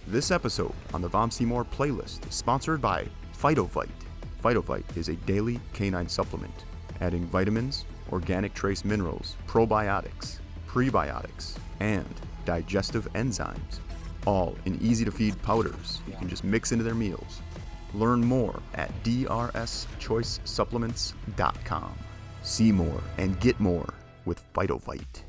This episode on the Vom Seymour playlist is sponsored by Phytovite. Phytovite is a daily canine supplement, adding vitamins, organic trace minerals, probiotics, prebiotics, and digestive enzymes, all in easy-to-feed powders you can just mix into their meals. Learn more at drschoicesupplements.com. See more and get more with Phytovite.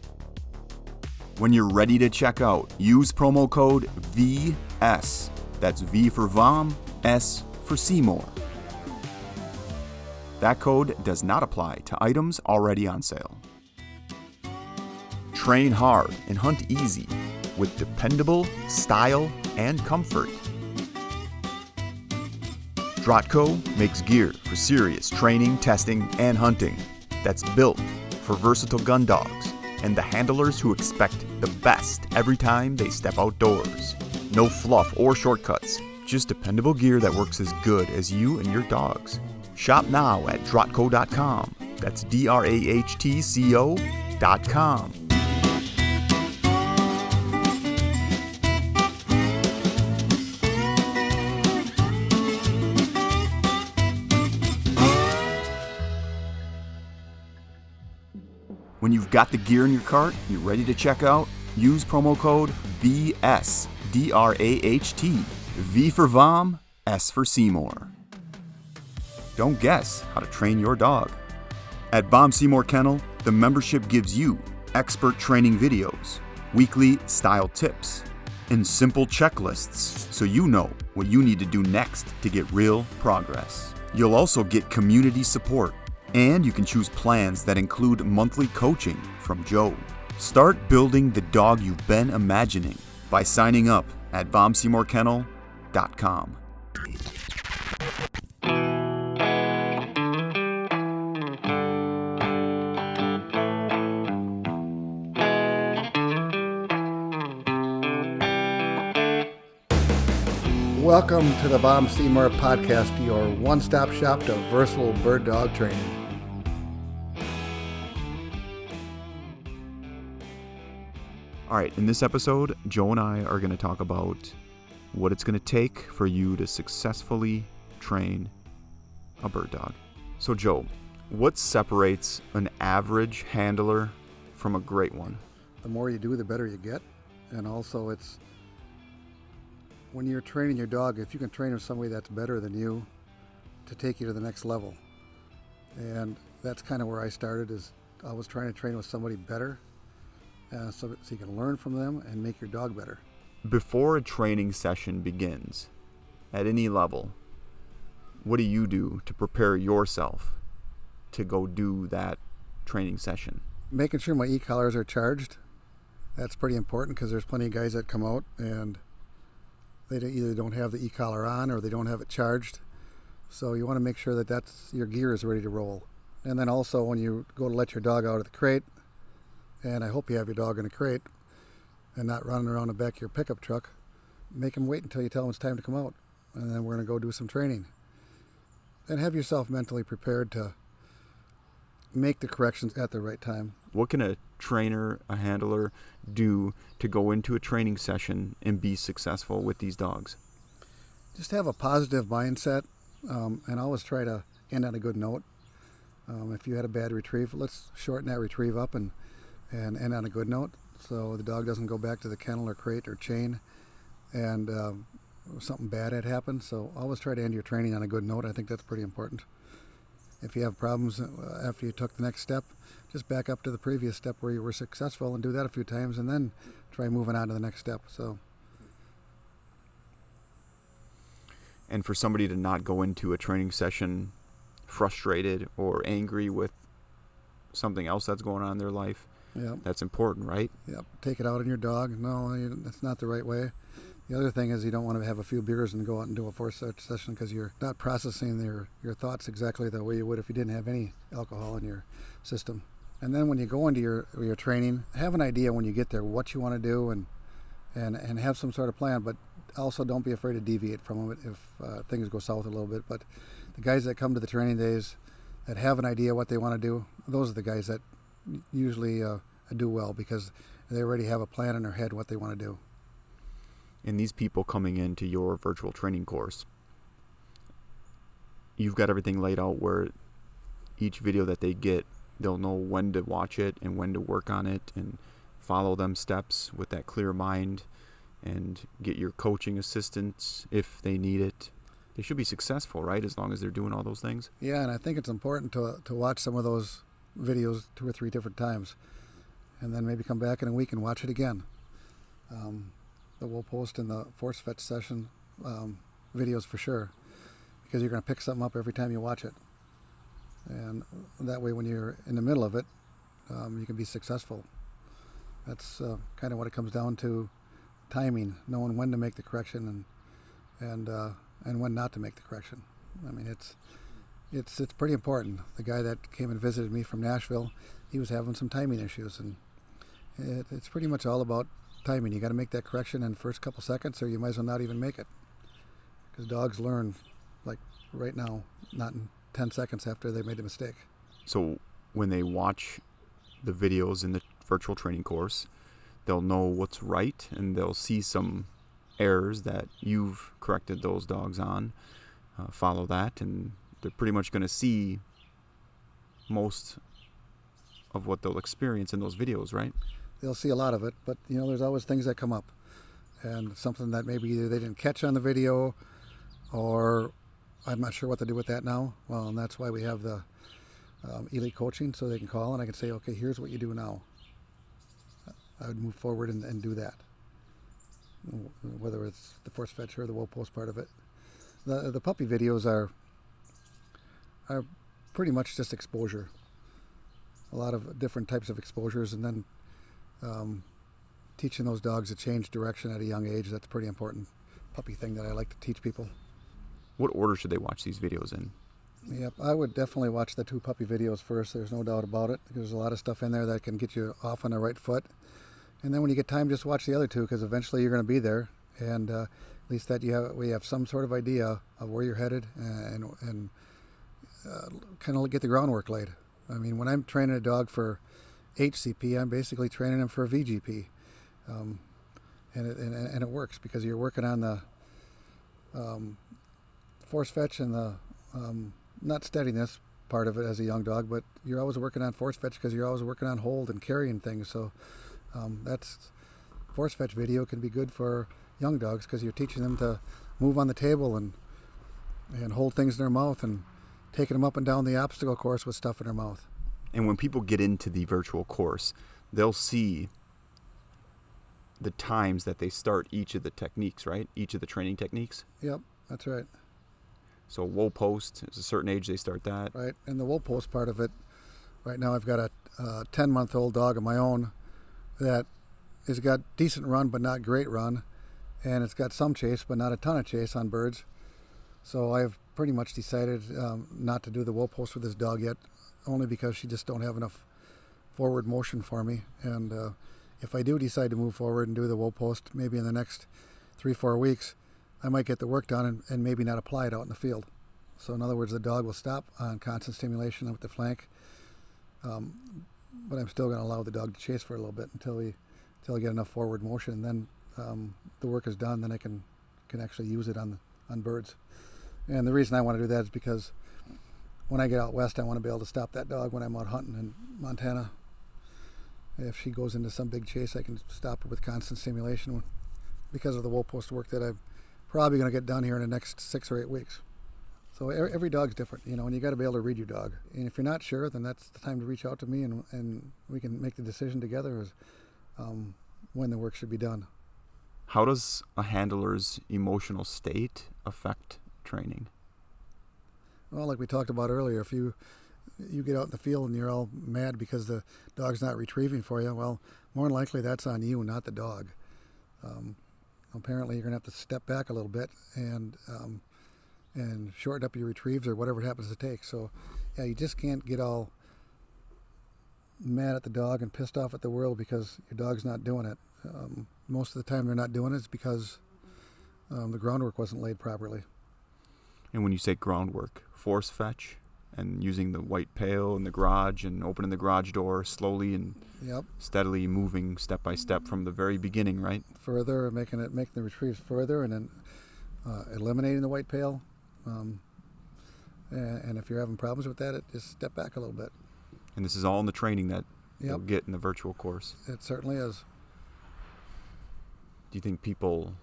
When you're ready to check out, use promo code VS. That's V for Vom, S for Seymour. That code does not apply to items already on sale. Train hard and hunt easy with dependable style and comfort. Drahtco makes gear for serious training, testing, and hunting that's built for versatile gun dogs and the handlers who expect the best every time they step outdoors. No fluff or shortcuts, just dependable gear that works as good as you and your dogs. Shop now at drahtco.com. That's DRAHTCO.com. When you've got the gear in your cart, you're ready to check out, use promo code VS, D-R-A-H-T, V for Vom, S for Seymour. Don't guess how to train your dog. At Vom Seymour Kennel, the membership gives you expert training videos, weekly style tips, and simple checklists so you know what you need to do next to get real progress. You'll also get community support, and you can choose plans that include monthly coaching from Joe. Start building the dog you've been imagining by signing up at VomSeymourKennel.com. Welcome to the Vom Seymour Podcast, your one-stop shop to versatile bird dog training. All right, in this episode, Joe and I are going to talk about what it's going to take for you to successfully train a bird dog. So, Joe, what separates an average handler from a great one? The more you do, the better you get. And also, it's when you're training your dog, if you can train with somebody that's better than you to take you to the next level. And that's kind of where I started, is I was trying to train with somebody better. So you can learn from them and make your dog better. Before a training session begins, at any level, what do you do to prepare yourself to go do that training session? Making sure my e-collars are charged. That's pretty important because there's plenty of guys that come out and they either don't have the e-collar on or they don't have it charged. So you want to make sure that your gear is ready to roll. And then also when you go to let your dog out of the crate, and I hope you have your dog in a crate and not running around the back of your pickup truck, make him wait until you tell him it's time to come out. And then we're going to go do some training. And have yourself mentally prepared to make the corrections at the right time. What can a trainer, a handler, do to go into a training session and be successful with these dogs? Just have a positive mindset and always try to end on a good note. If you had a bad retrieve, let's shorten that retrieve up and end on a good note so the dog doesn't go back to the kennel or crate or chain and something bad had happened. So always try to end your training on a good note. I think that's pretty important. If you have problems after you took the next step, just back up to the previous step where you were successful and do that a few times and then try moving on to the next step. And for somebody to not go into a training session frustrated or angry with something else that's going on in their life, yep, that's important, right? Yep. Take it out on your dog. No, that's not the right way. The other thing is you don't want to have a few beers and go out and do a forced session because you're not processing your thoughts exactly the way you would if you didn't have any alcohol in your system. And then when you go into your training, have an idea when you get there what you want to do and have some sort of plan, but also don't be afraid to deviate from it if things go south a little bit. But the guys that come to the training days that have an idea what they want to do, those are the guys that usually do well because they already have a plan in their head what they want to do. And these people coming into your virtual training course, you've got everything laid out where each video that they get, they'll know when to watch it and when to work on it and follow them steps with that clear mind and get your coaching assistance if they need it. They should be successful, right? As long as they're doing all those things. Yeah, and I think it's important to watch some of those videos 2 or 3 different times, and then maybe come back in a week and watch it again. The Wool Post and the Force Fetch session videos for sure, because you're going to pick something up every time you watch it, and that way when you're in the middle of it, you can be successful. That's kind of what it comes down to: timing, knowing when to make the correction and when not to make the correction. I mean, it's pretty important. The guy that came and visited me from Nashville, he was having some timing issues, and it's pretty much all about timing. You got to make that correction in the first couple seconds, or you might as well not even make it, because dogs learn like right now, not in 10 seconds after they made a mistake. So when they watch the videos in the virtual training course, they'll know what's right, and they'll see some errors that you've corrected those dogs on, follow that, and they're pretty much going to see most of what they'll experience in those videos, right? They'll see a lot of it, but there's always things that come up, and something that maybe either they didn't catch on the video, or I'm not sure what to do with that now. Well, and that's why we have the elite coaching, so they can call and I can say, okay, here's what you do now. I would move forward and do that, whether it's the Force Fetch or the Wool Post part of it. The puppy videos are pretty much just exposure, a lot of different types of exposures, and then teaching those dogs to change direction at a young age. That's a pretty important puppy thing that I like to teach people. What order should they watch these videos in? Yep, I would definitely watch the 2 puppy videos first. There's no doubt about it. There's a lot of stuff in there that can get you off on the right foot. And then when you get time, just watch the other 2, because eventually you're going to be there. And at least that we have some sort of idea of where you're headed, and kind of get the groundwork laid. I mean, when I'm training a dog for HCP, I'm basically training him for VGP. And it works, because you're working on the Force Fetch and the not steadiness part of it as a young dog, but you're always working on Force Fetch because you're always working on hold and carrying things. So that's Force Fetch video can be good for young dogs, because you're teaching them to move on the table and hold things in their mouth, and taking them up and down the obstacle course with stuff in their mouth. And when people get into the virtual course, they'll see the times that they start each of the techniques, right? Each of the training techniques. Yep, that's right. So Wool Post, is a certain age they start that. Right, and the Wool Post part of it, right now I've got a 10-month-old dog of my own that has got decent run but not great run, and it's got some chase but not a ton of chase on birds. So I've pretty much decided not to do the Wool Post with this dog yet, only because she just don't have enough forward motion for me. And if I do decide to move forward and do the Wool Post, maybe in the next 3-4 weeks, I might get the work done and maybe not apply it out in the field. So in other words, the dog will stop on constant stimulation with the flank, but I'm still going to allow the dog to chase for a little bit until I get enough forward motion, and then the work is done. Then I can actually use it on birds. And the reason I want to do that is because when I get out west, I want to be able to stop that dog when I'm out hunting in Montana. If she goes into some big chase, I can stop her with constant stimulation because of the Wool Post work that I'm probably going to get done here in the next 6 or 8 weeks. So every dog's different, and you got to be able to read your dog. And if you're not sure, then that's the time to reach out to me, and we can make the decision together as when the work should be done. How does a handler's emotional state affect training? Well, like we talked about earlier, if you get out in the field and you're all mad because the dog's not retrieving for you, well, more than likely that's on you, not the dog. Apparently you're going to have to step back a little bit and shorten up your retrieves or whatever it happens to take. So, yeah, you just can't get all mad at the dog and pissed off at the world because your dog's not doing it. Most of the time they're not doing it is because the groundwork wasn't laid properly. And when you say groundwork, Force Fetch and using the white pail in the garage and opening the garage door slowly and steadily moving step by step from the very beginning, right? Further, making the retrieves further, and then eliminating the white pail. And if you're having problems with that, just step back a little bit. And this is all in the training that you'll get in the virtual course. It certainly is. Do you think people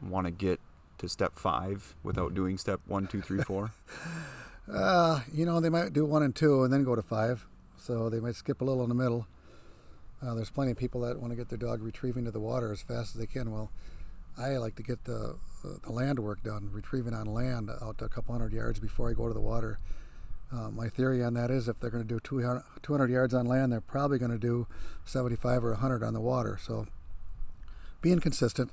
want to get to step 5 without doing step 1, 2, 3, 4? They might do 1 and 2 and then go to 5. So they might skip a little in the middle. There's plenty of people that want to get their dog retrieving to the water as fast as they can. Well, I like to get the land work done, retrieving on land out to a couple hundred yards before I go to the water. My theory on that is if they're going to do 200 yards on land, they're probably going to do 75 or 100 on the water. So being consistent,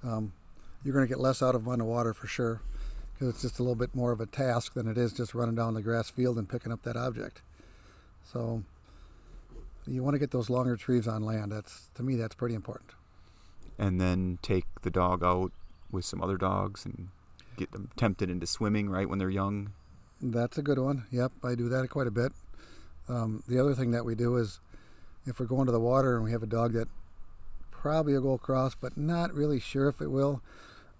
you're going to get less out of them on the water for sure, because it's just a little bit more of a task than it is just running down the grass field and picking up that object. So you want to get those long retrieves on land. To me, that's pretty important. And then take the dog out with some other dogs and get them tempted into swimming right when they're young. That's a good one. Yep, I do that quite a bit. The other thing that we do is if we're going to the water and we have a dog that probably will go across but not really sure if it will,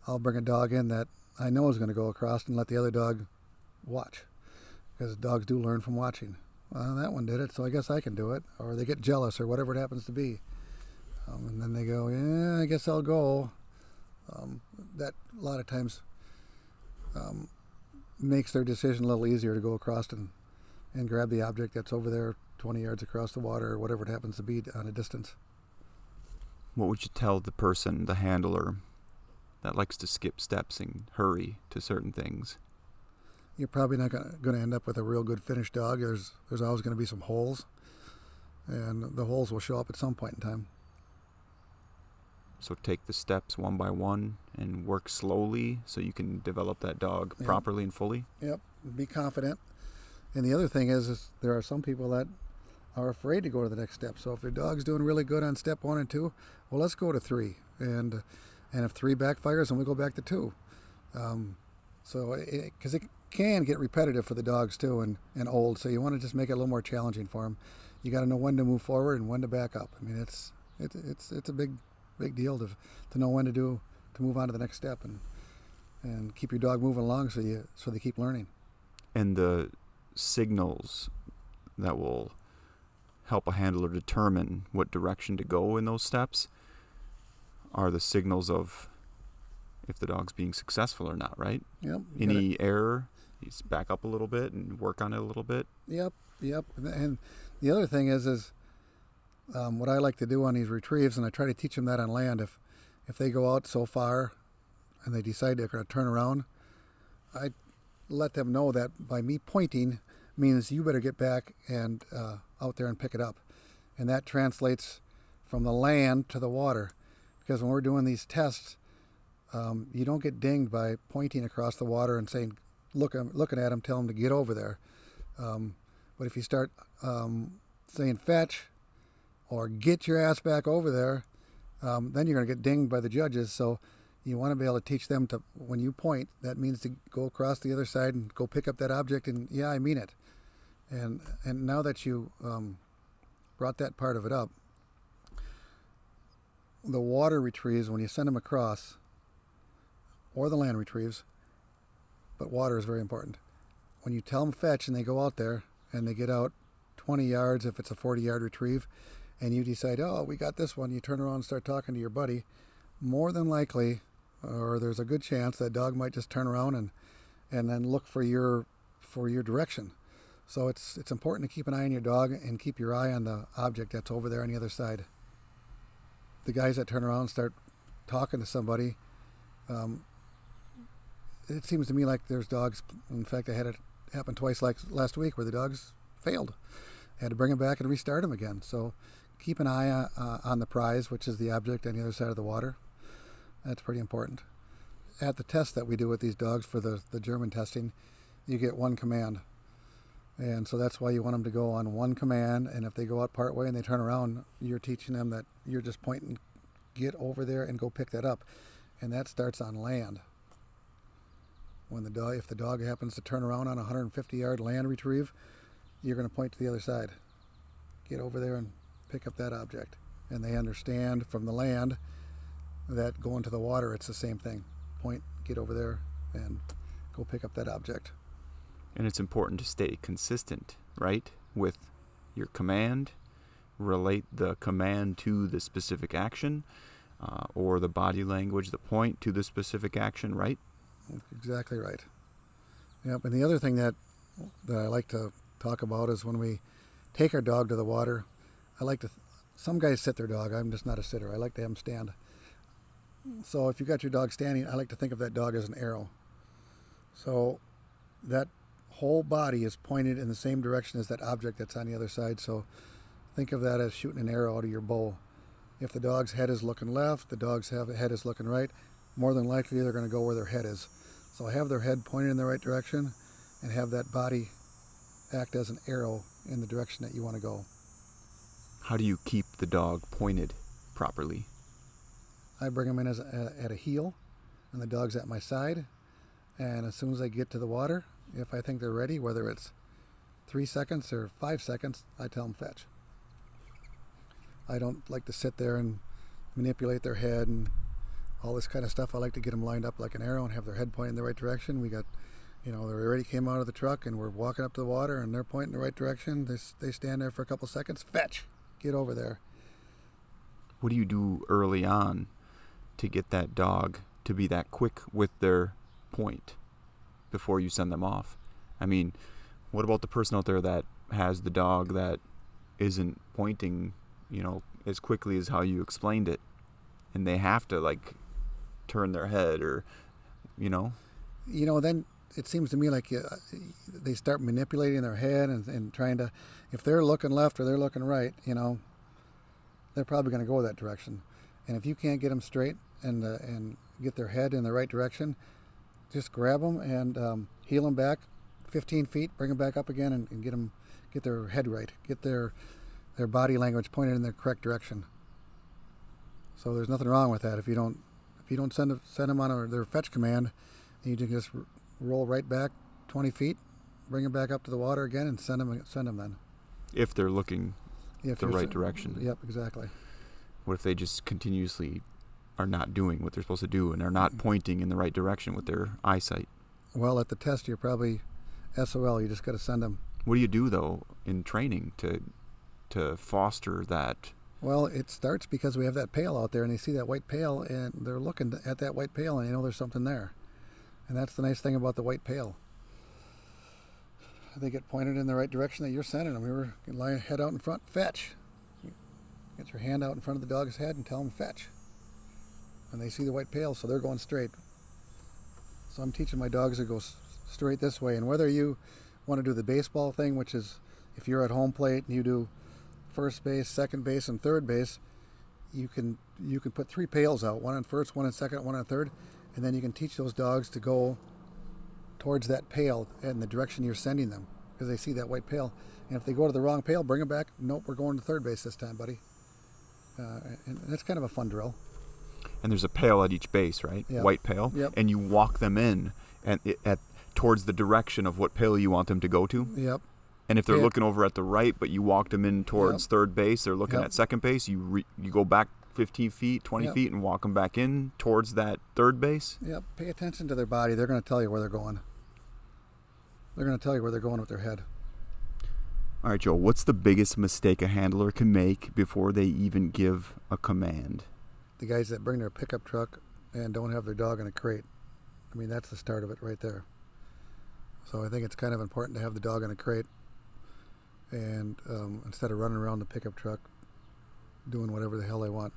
I'll bring a dog in that I know is going to go across and let the other dog watch, because dogs do learn from watching. Well, that one did it, so I guess I can do it. Or they get jealous or whatever it happens to be. And then they go, yeah, I guess I'll go. That a lot of times makes their decision a little easier to go across and grab the object that's over there 20 yards across the water or whatever it happens to be on a distance. What would you tell the person, the handler, that likes to skip steps and hurry to certain things? You're probably not going to end up with a real good finished dog. There's always going to be some holes, and the holes will show up at some point in time. So take the steps one by one and work slowly so you can develop that dog properly and fully? Yep, be confident. And the other thing is there are some people that are afraid to go to the next step. So if their dog's doing really good on step 1 and 2, well, let's go to 3. And if 3 backfires, then we go back to 2. Because it can get repetitive for the dogs too and old. So you want to just make it a little more challenging for them. You got to know when to move forward and when to back up. I mean, it's a big deal to know when to move on to the next step and keep your dog moving along so they keep learning. And the signals that will help a handler determine what direction to go in those steps are the signals of if the dog's being successful or not, right? Yep. Any error, you just back up a little bit and work on it a little bit. Yep. And the other thing is what I like to do on these retrieves, and I try to teach them that on land, if they go out so far and they decide they're going to turn around, I let them know that by me pointing means you better get back and out there and pick it up. And that translates from the land to the water. Because when we're doing these tests, you don't get dinged by pointing across the water and saying, looking at them, tell them to get over there. But if you start saying fetch or get your ass back over there, then you're going to get dinged by the judges. So you want to be able to teach them to, when you point, that means to go across the other side and go pick up that object. And yeah, I mean it. And now that you brought that part of it up, the water retrieves, when you send them across, or the land retrieves, but water is very important. When you tell them fetch and they go out there and they get out 20 yards, if it's a 40-yard retrieve, and you decide, oh, we got this one, you turn around and start talking to your buddy, more than likely, or there's a good chance that dog might just turn around and then look for your direction. So it's important to keep an eye on your dog and keep your eye on the object that's over there on the other side. The guys that turn around and start talking to somebody, it seems to me like there's dogs, in fact I had it happen twice like last week where the dogs failed. I had to bring them back and restart them again. So keep an eye on the prize, which is the object on the other side of the water. That's pretty important. At the test that we do with these dogs for the German testing, you get one command. And so that's why you want them to go on one command, and if they go out part way and they turn around, you're teaching them that you're just pointing, get over there and go pick that up. And that starts on land. If the dog happens to turn around on a 150-yard land retrieve, you're going to point to the other side. Get over there and pick up that object. And they understand from the land that going to the water, it's the same thing. Point, get over there, and go pick up that object. And it's important to stay consistent, right? With your command, relate the command to the specific action, or the body language, the point to the specific action, right? Exactly right. Yep. And the other thing that I like to talk about is when we take our dog to the water, some guys sit their dog. I'm just not a sitter. I like to have them stand. So if you got your dog standing, I like to think of that dog as an arrow. So that whole body is pointed in the same direction as that object that's on the other side. So think of that as shooting an arrow out of your bow. If the dog's head is looking left, the dog's head is looking right, more than likely they're going to go where their head is. So have their head pointed in the right direction and have that body act as an arrow in the direction that you want to go. How do you keep the dog pointed properly? I bring them in at a heel, and the dog's at my side. And as soon as I get to the water, if I think they're ready, whether it's 3 seconds or 5 seconds, I tell them fetch. I don't like to sit there and manipulate their head and all this kind of stuff. I like to get them lined up like an arrow and have their head pointing in the right direction. They already came out of the truck and we're walking up to the water and they're pointing in the right direction. They stand there for a couple seconds. Fetch! Get over there. What do you do early on to get that dog to be that quick with their point before you send them off? I mean, what about the person out there that has the dog that isn't pointing, as quickly as how you explained it, and they have to turn their head or, Then it seems to me like they start manipulating their head and trying to, if they're looking left or they're looking right, they're probably going to go that direction. And if you can't get them straight and get their head in the right direction, just grab them and heel them back 15 feet, bring them back up again and get their head right, get their body language pointed in the correct direction. So there's nothing wrong with that. If you don't send them on their fetch command, you can just roll right back 20 feet, bring them back up to the water again, and send them then. If they're looking the right direction. Yep, exactly. What if they just continuously are not doing what they're supposed to do and are not pointing in the right direction with their eyesight? Well, at the test, you're probably SOL. You just got to send them. What do you do, though, in training to foster that? Well, it starts because we have that pail out there, and they see that white pail, and they're looking at that white pail, and there's something there. And that's the nice thing about the white pail. They get pointed in the right direction that you're sending them. You lie your head out in front, fetch. Get your hand out in front of the dog's head and tell them fetch. And they see the white pail, so they're going straight. So I'm teaching my dogs to go straight this way. And whether you want to do the baseball thing, which is if you're at home plate and you do first base, second base, and third base, you can put 3 pails out, one on first, one on second, one on third, and then you can teach those dogs to go towards that pail in the direction you're sending them because they see that white pail. And if they go to the wrong pail, bring them back. Nope, we're going to third base this time, buddy. And that's kind of a fun drill. And there's a pail at each base, right? Yep. White pail. Yep. And you walk them in towards the direction of what pail you want them to go to. Yep. And if they're looking over at the right, but you walk them in towards third base, they're looking Yep. at second base, you go back 15 feet, 20 Yep. feet, and walk them back in towards that third base. Yep. Pay attention to their body. They're going to tell you where they're going. They're going to tell you where they're going with their head. All right, Joe, what's the biggest mistake a handler can make before they even give a command? The guys that bring their pickup truck and don't have their dog in a crate. I mean, that's the start of it right there. So I think it's kind of important to have the dog in a crate and instead of running around the pickup truck doing whatever the hell they want.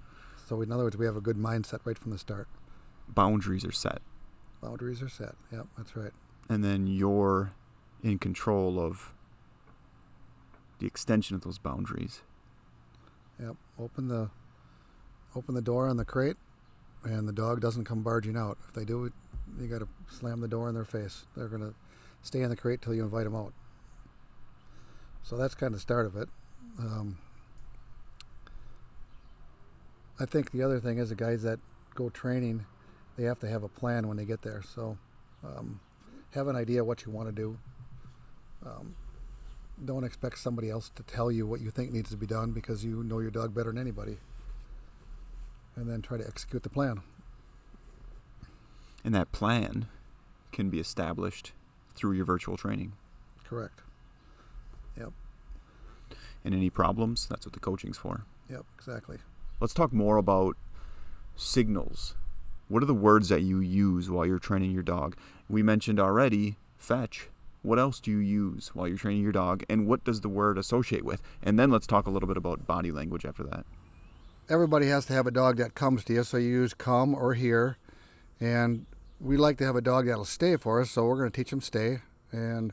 So in other words, we have a good mindset right from the start. Boundaries are set. Boundaries are set. Yep, that's right. And then you're in control of the extension of those boundaries. Yep. Open the door on the crate, and the dog doesn't come barging out. If they do, you got to slam the door in their face. They're going to stay in the crate till you invite them out. So that's kind of the start of it. I think the other thing is the guys that go training, they have to have a plan when they get there. So have an idea what you want to do. Don't expect somebody else to tell you what you think needs to be done, because you know your dog better than anybody. And then try to execute the plan. And that plan can be established through your virtual training. Correct. Yep. And any problems, that's what the coaching's for. Yep, exactly. Let's talk more about signals. What are the words that you use while you're training your dog? We mentioned already fetch. What else do you use while you're training your dog, and what does the word associate with? And then let's talk a little bit about body language after that. Everybody has to have a dog that comes to you, so you use come or here. And we like to have a dog that'll stay for us, so we're going to teach them stay. And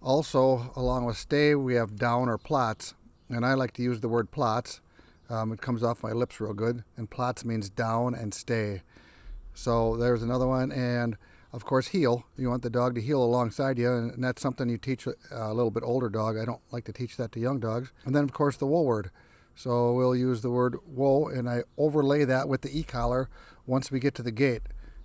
also, along with stay, we have down or plots. And I like to use the word plots. It comes off my lips real good. And plots means down and stay. So there's another one. And of course, heel. You want the dog to heel alongside you, and that's something you teach a little bit older dog. I don't like to teach that to young dogs. And then, of course, the whoa word. So we'll use the word whoa, and I overlay that with the e-collar once we get to the gate.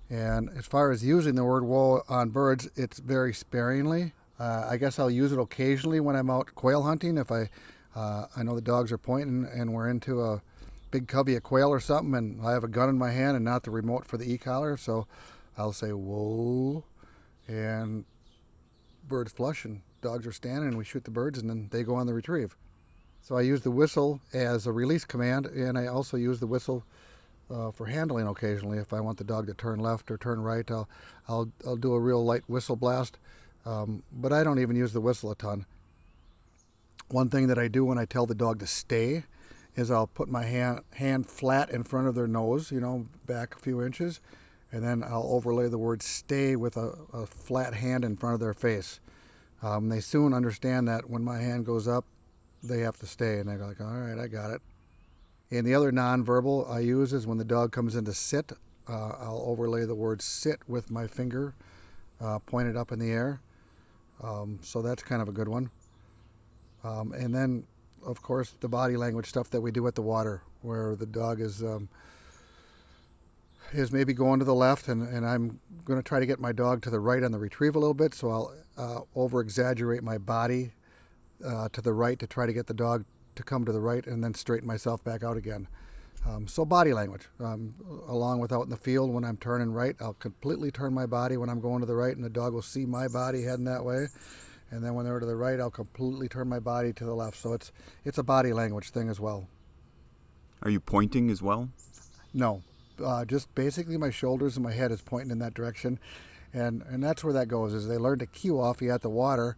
And as far as using the word whoa on birds, it's very sparingly. I guess I'll use it occasionally when I'm out quail hunting. If I know the dogs are pointing and we're into a big covey of quail or something, and I have a gun in my hand and not the remote for the e-collar, so I'll say whoa, and birds flush and dogs are standing, and we shoot the birds, and then they go on the retrieve. So I use the whistle as a release command, and I also use the whistle for handling occasionally. If I want the dog to turn left or turn right, I'll do a real light whistle blast, but I don't even use the whistle a ton. One thing that I do when I tell the dog to stay is I'll put my hand flat in front of their nose, back a few inches, and then I'll overlay the word stay with a flat hand in front of their face. They soon understand that when my hand goes up, they have to stay, and they're like, all right, I got it. And the other nonverbal I use is when the dog comes in to sit, I'll overlay the word sit with my finger pointed up in the air. So that's kind of a good one. And then, of course, the body language stuff that we do at the water, where the dog is maybe going to the left, and I'm going to try to get my dog to the right on the retrieve a little bit, so I'll over-exaggerate my body to the right to try to get the dog to come to the right, and then straighten myself back out again. So body language. Along with out in the field, when I'm turning right, I'll completely turn my body when I'm going to the right, and the dog will see my body heading that way. And then when they're to the right, I'll completely turn my body to the left. So it's a body language thing as well. Are you pointing as well? No. Just basically my shoulders and my head is pointing in that direction. And that's where that goes, is they learn to cue off you at the water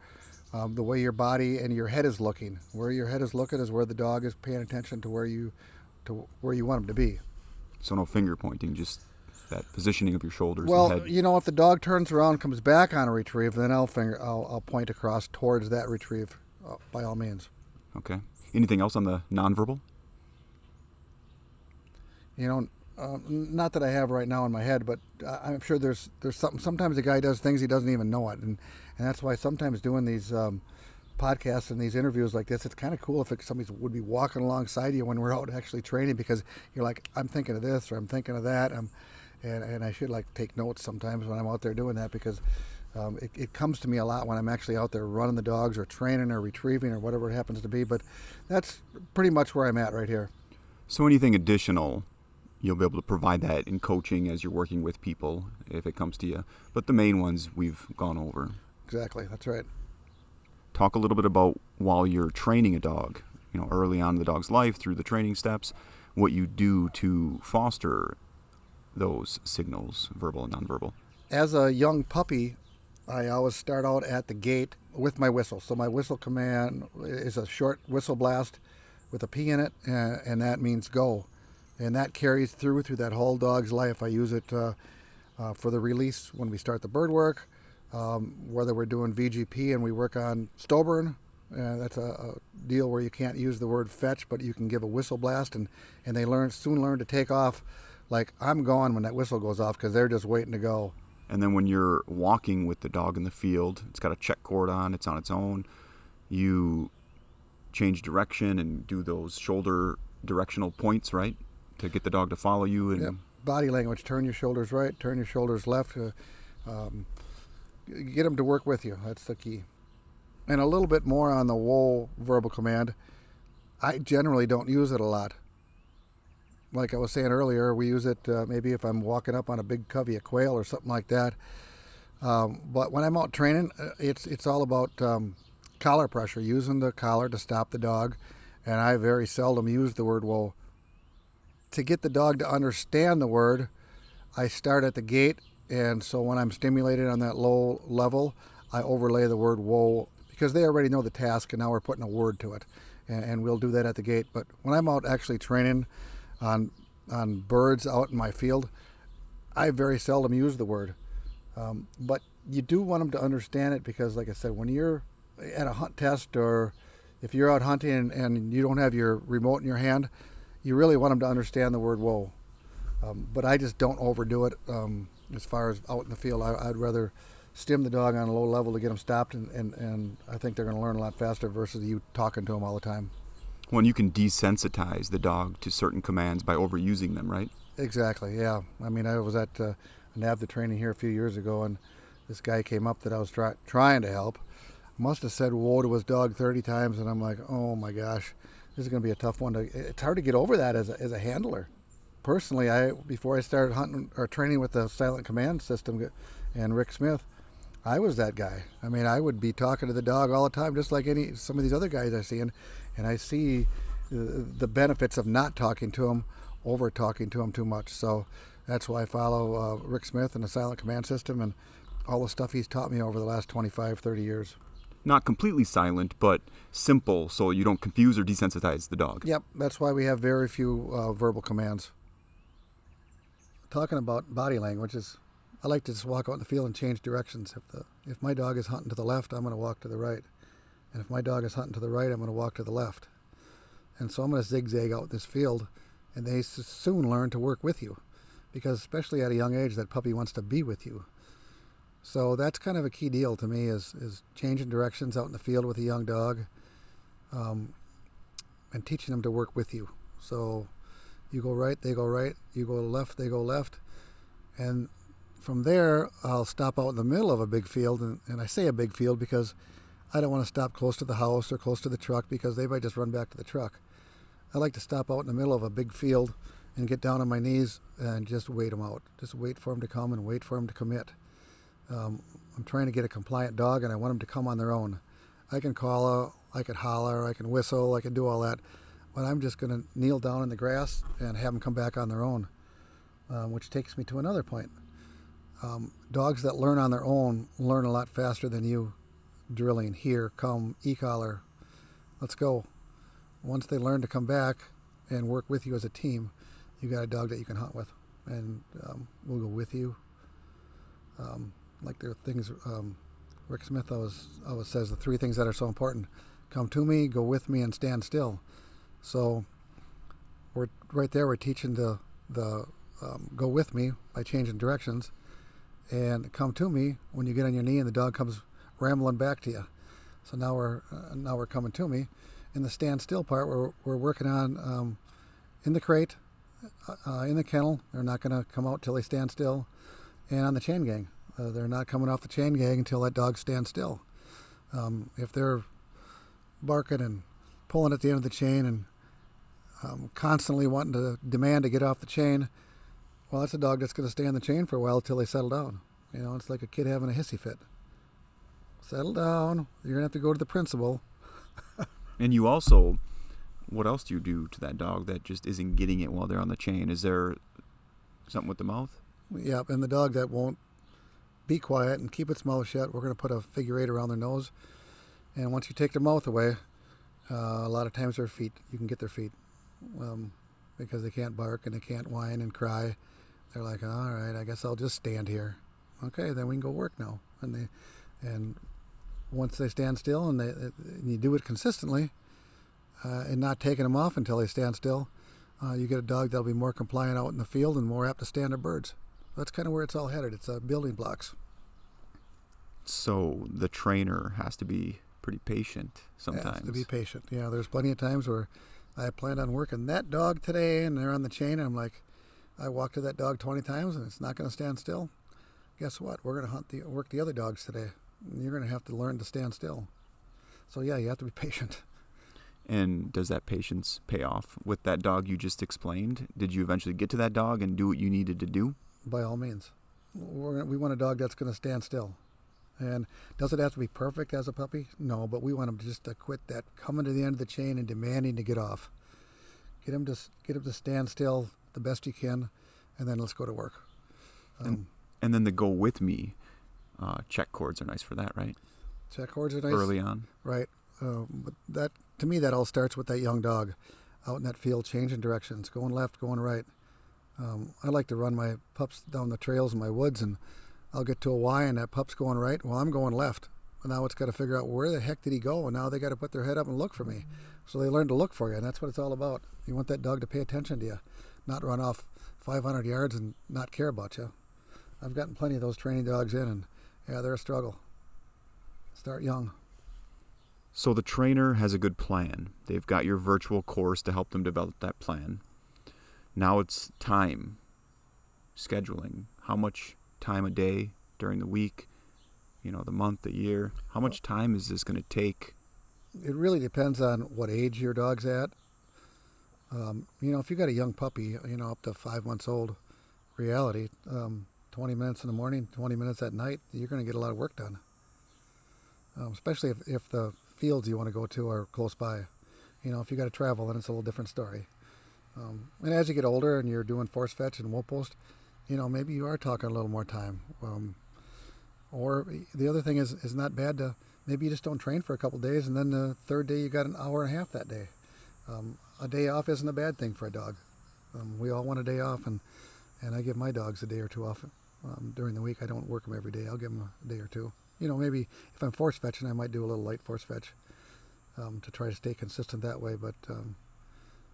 the way your body and your head is looking. Where your head is looking is where the dog is paying attention to where you want him to be. So no finger pointing, just that positioning of your shoulders well, and head. If the dog turns around and comes back on a retrieve, then I'll point across towards that retrieve by all means. Okay. Anything else on the nonverbal? Not that I have right now in my head, but I'm sure there's something. Sometimes the guy does things he doesn't even know it, and that's why sometimes doing these podcasts and these interviews like this, it's kind of cool if somebody would be walking alongside you when we're out actually training, because you're like, I'm thinking of this or I'm thinking of that, and I should take notes sometimes when I'm out there doing that, because it comes to me a lot when I'm actually out there running the dogs or training or retrieving or whatever it happens to be. But that's pretty much where I'm at right here. So anything additional, you'll be able to provide that in coaching as you're working with people if it comes to you. But the main ones we've gone over. Exactly, that's right. Talk a little bit about while you're training a dog, early on in the dog's life through the training steps, what you do to foster those signals, verbal and nonverbal. As a young puppy, I always start out at the gate with my whistle. So my whistle command is a short whistle blast with a P in it, and that means go. And that carries through that whole dog's life. I use it for the release when we start the bird work, whether we're doing VGP and we work on stowburn. That's a deal where you can't use the word fetch, but you can give a whistle blast, and they soon learn to take off like I'm gone when that whistle goes off, because they're just waiting to go. And then when you're walking with the dog in the field, it's got a check cord on, it's on its own, you change direction and do those shoulder directional points, right? To get the dog to follow you. And Body language, turn your shoulders right, turn your shoulders left. get them to work with you. That's the key. And a little bit more on the whoa verbal command. I generally don't use it a lot. Like I was saying earlier, we use it maybe if I'm walking up on a big covey of quail or something like that. But when I'm out training, it's all about collar pressure, using the collar to stop the dog. And I very seldom use the word whoa. To get the dog to understand the word, I start at the gate, and so when I'm stimulated on that low level, I overlay the word whoa, because they already know the task, and now we're putting a word to it. And we'll do that at the gate. But when I'm out actually training on birds out in my field, I very seldom use the word. But you do want them to understand it, because, like I said, when you're at a hunt test, or if you're out hunting and you don't have your remote in your hand, you really want them to understand the word whoa. But I just don't overdo it as far as out in the field. I'd rather stim the dog on a low level to get them stopped, and I think they're going to learn a lot faster versus you talking to them all the time. When you can desensitize the dog to certain commands by overusing them, right? Exactly, yeah. I mean, I was at NAVDA training here a few years ago, and this guy came up that I was trying to help. Must have said whoa to his dog 30 times, and I'm like, oh my gosh, this is going to be a tough one. It's hard to get over that as a handler. Personally, before I started hunting or training with the silent command system and Rick Smith, I was that guy. I mean, I would be talking to the dog all the time, just like some of these other guys I see, and I see the benefits of not talking to him over talking to him too much. So that's why I follow Rick Smith and the silent command system and all the stuff he's taught me over the last 25, 30 years. Not completely silent, but simple, so you don't confuse or desensitize the dog. Yep, that's why we have very few verbal commands. Talking about body language, I like to just walk out in the field and change directions. If my dog is hunting to the left, I'm going to walk to the right. And if my dog is hunting to the right, I'm going to walk to the left. And so I'm going to zigzag out this field, and they soon learn to work with you, because especially at a young age, that puppy wants to be with you. So that's kind of a key deal to me, is changing directions out in the field with a young dog, and teaching them to work with you. So you go right, they go right. You go left, they go left. And from there, I'll stop out in the middle of a big field. And I say a big field because I don't want to stop close to the house or close to the truck, because they might just run back to the truck. I like to stop out in the middle of a big field and get down on my knees and just wait them out. Just wait for them to come and wait for them to commit. I'm trying to get a compliant dog, and I want them to come on their own. I can call, I can holler, I can whistle, I can do all that, but I'm just going to kneel down in the grass and have them come back on their own, which takes me to another point. Dogs that learn on their own learn a lot faster than you drilling, here, come, e-collar, let's go. Once they learn to come back and work with you as a team, you got a dog that you can hunt with, and we'll go with you. Like there are things, Rick Smith always says the three things that are so important: come to me, go with me, and stand still. So we're right there. We're teaching the go with me by changing directions, and come to me when you get on your knee and the dog comes rambling back to you. So now we're coming to me. In the stand still part, we're working on in the crate, in the kennel. They're not going to come out till they stand still, and on the chain gang. They're not coming off the chain gang until that dog stands still. If they're barking and pulling at the end of the chain and constantly wanting to demand to get off the chain, well, that's a dog that's going to stay on the chain for a while until they settle down. You know, it's like a kid having a hissy fit. Settle down. You're going to have to go to the principal. And you also, what else do you do to that dog that just isn't getting it while they're on the chain? Is there something with the mouth? Yeah, and the dog that won't be quiet and keep its mouth shut, we're going to put a figure 8 around their nose. And once you take their mouth away, a lot of times their feet, you can get their feet, because they can't bark and they can't whine and cry. They're like, all right, I guess I'll just stand here. Okay, then we can go work now. And once they stand still and you do it consistently, and not taking them off until they stand still, you get a dog that'll be more compliant out in the field and more apt to stand to birds. That's kind of where it's all headed. It's building blocks. So the trainer has to be pretty patient sometimes. Has to be patient. Yeah, there's plenty of times where I planned on working that dog today, and they're on the chain, and I'm like, I walked to that dog 20 times, and it's not going to stand still. guess what? We're going to work the other dogs today. You're going to have to learn to stand still. So yeah, you have to be patient. And does that patience pay off with that dog you just explained? Did you eventually get to that dog and do what you needed to do? By all means. We want a dog that's going to stand still. And does it have to be perfect as a puppy? No, but we want him just to quit that coming to the end of the chain and demanding to get off. Get him to stand still the best you can, and then let's go to work. And then the go with me check cords are nice for that, right? Check cords are nice. Early on. Right. But that, to me, that all starts with that young dog out in that field changing directions, going left, going right. I like to run my pups down the trails in my woods, and I'll get to a Y and that pup's going right. Well, I'm going left. And now it's got to figure out where the heck did he go, and now they got to put their head up and look for me. So they learn to look for you, and that's what it's all about. You want that dog to pay attention to you, not run off 500 yards and not care about you. I've gotten plenty of those training dogs in, and yeah, they're a struggle. Start young. So the trainer has a good plan. They've got your virtual course to help them develop that plan. Now it's time, scheduling. How much time a day during the week, the month, the year? How much time is this going to take? It really depends on what age your dog's at. If you got a young puppy, up to 5 months old, reality, 20 minutes in the morning, 20 minutes at night, you're going to get a lot of work done. Especially if the fields you want to go to are close by. If you got to travel, then it's a little different story. And as you get older and you're doing force fetch and wool post, maybe you are talking a little more time. Or the other thing is not bad to, maybe you just don't train for a couple days, and then the third day you got an hour and a half that day. A day off isn't a bad thing for a dog. We all want a day off, and I give my dogs a day or two off during the week. I don't work them every day. I'll give them a day or two. Maybe if I'm force fetching, I might do a little light force fetch to try to stay consistent that way, but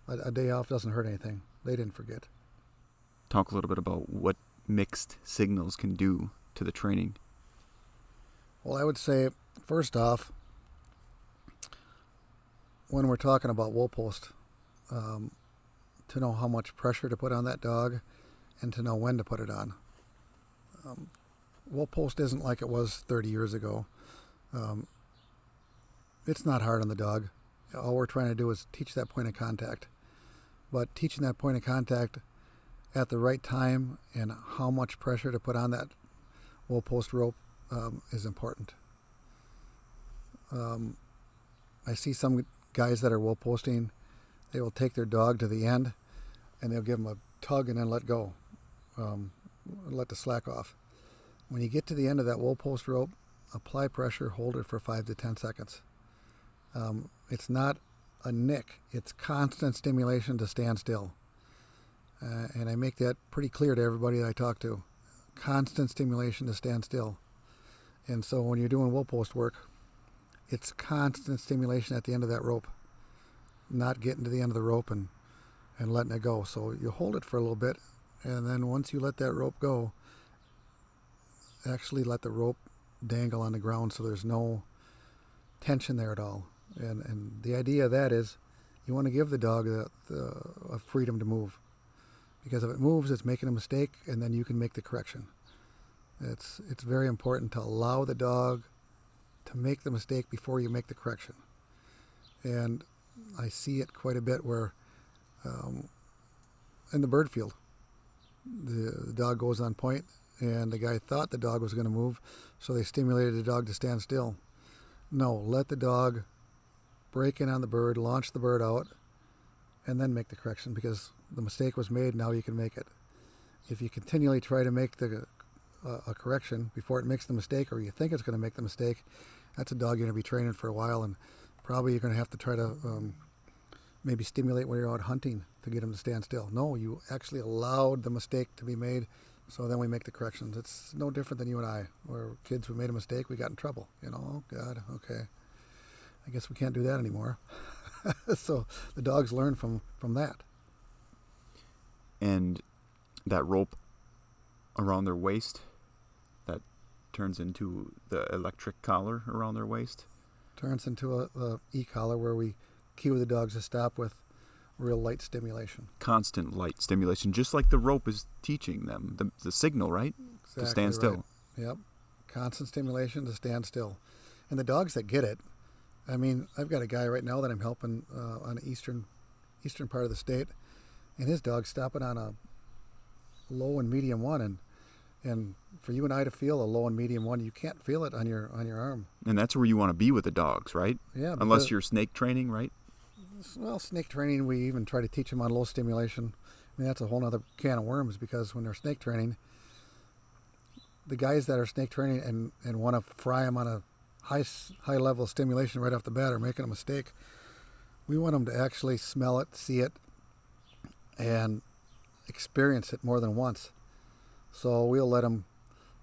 a day off doesn't hurt anything. They didn't forget. Talk a little bit about what mixed signals can do to the training. Well, I would say, first off, when we're talking about wool post, to know how much pressure to put on that dog and to know when to put it on. Wool post isn't like it was 30 years ago. It's not hard on the dog. All we're trying to do is teach that point of contact. But teaching that point of contact at the right time and how much pressure to put on that wool post rope is important. I see some guys that are wool posting, they will take their dog to the end and they'll give them a tug and then let go, let the slack off. When you get to the end of that wool post rope, apply pressure, hold it for 5 to 10 seconds. It's not a nick, it's constant stimulation to stand still. And I make that pretty clear to everybody that I talk to. Constant stimulation to stand still. And so when you're doing wool post work, it's constant stimulation at the end of that rope, not getting to the end of the rope and letting it go. So you hold it for a little bit, and then once you let that rope go, actually let the rope dangle on the ground so there's no tension there at all. And the idea of that is you want to give the dog a freedom to move. Because if it moves, it's making a mistake, and then you can make the correction. It's very important to allow the dog to make the mistake before you make the correction. And I see it quite a bit where in the bird field, the dog goes on point, and the guy thought the dog was going to move, so they stimulated the dog to stand still. No, let the dog break in on the bird, launch the bird out, and then make the correction, because the mistake was made, now you can make it. If you continually try to make a correction before it makes the mistake, or you think it's going to make the mistake, that's a dog you're going to be training for a while, and probably you're going to have to try to maybe stimulate when you're out hunting to get him to stand still. No, you actually allowed the mistake to be made, so then we make the corrections. It's no different than you and I, where kids who made a mistake, we got in trouble. Oh God, okay. I guess we can't do that anymore. So the dogs learn from that. And that rope around their waist, that turns into the electric collar around their waist? Turns into a e-collar where we cue the dogs to stop with real light stimulation. Constant light stimulation, just like the rope is teaching them, the signal, right? Exactly to stand still. Yep. Constant stimulation to stand still. And the dogs that get it, I mean, I've got a guy right now that I'm helping on the eastern part of the state, and his dog's stopping on a low and medium one, and for you and I to feel a low and medium one, you can't feel it on your arm. And that's where you want to be with the dogs, right? Yeah. Unless you're snake training, right? Well, snake training, we even try to teach them on low stimulation. I mean, that's a whole other can of worms, because when they're snake training, the guys that are snake training and want to fry them on a high level of stimulation right off the bat are making a mistake. We want them to actually smell it, see it, and experience it more than once. So we'll let them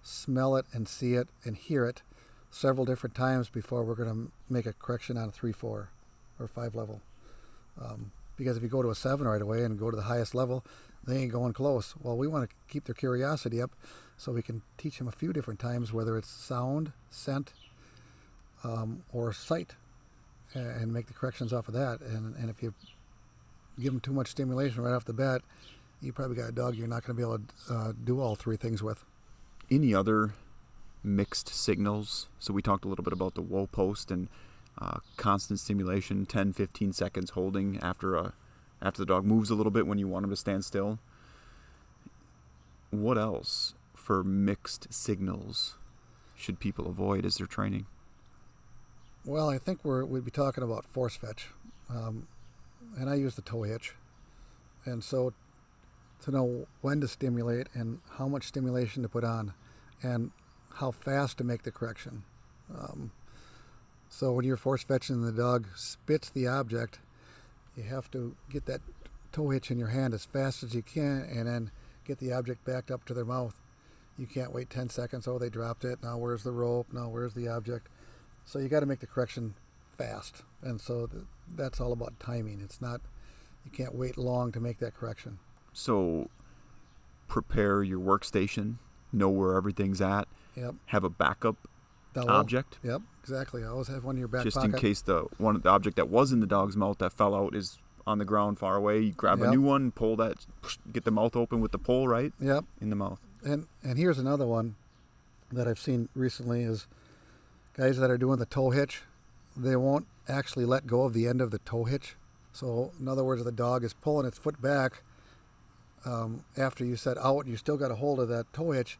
smell it and see it and hear it several different times before we're going to make a correction on a 3, 4, or 5 level. Because if you go to a 7 right away and go to the highest level, they ain't going close. Well, we want to keep their curiosity up so we can teach them a few different times, whether it's sound, scent, or sight, and make the corrections off of that. And if you give them too much stimulation right off the bat, you probably got a dog you're not going to be able to do all 3 things with. Any other mixed signals? So we talked a little bit about the whoa post and constant stimulation, 10, 15 seconds holding after the dog moves a little bit when you want him to stand still. What else for mixed signals should people avoid as they're training? Well, I think we'd be talking about force fetch, and I use the toe hitch, and so to know when to stimulate and how much stimulation to put on and how fast to make the correction. So when you're force fetching and the dog spits the object, you have to get that toe hitch in your hand as fast as you can and then get the object backed up to their mouth. You can't wait 10 seconds. Oh, they dropped it. Now where's the rope? Now where's the object? So you got to make the correction fast. And so that's all about timing. It's not, you can't wait long to make that correction. So prepare your workstation, know where everything's at, Yep. have a backup Double. object. Yep, exactly. I always have one in your back just pocket. in case the object that was in the dog's mouth that fell out is on the ground far away. You grab Yep. a new one, pull that, get the mouth open with the pull, right? Yep. In the mouth. And here's another one that I've seen recently is guys that are doing the toe hitch, they won't actually let go of the end of the toe hitch. So in other words, the dog is pulling its foot back after you said out, you still got a hold of that toe hitch.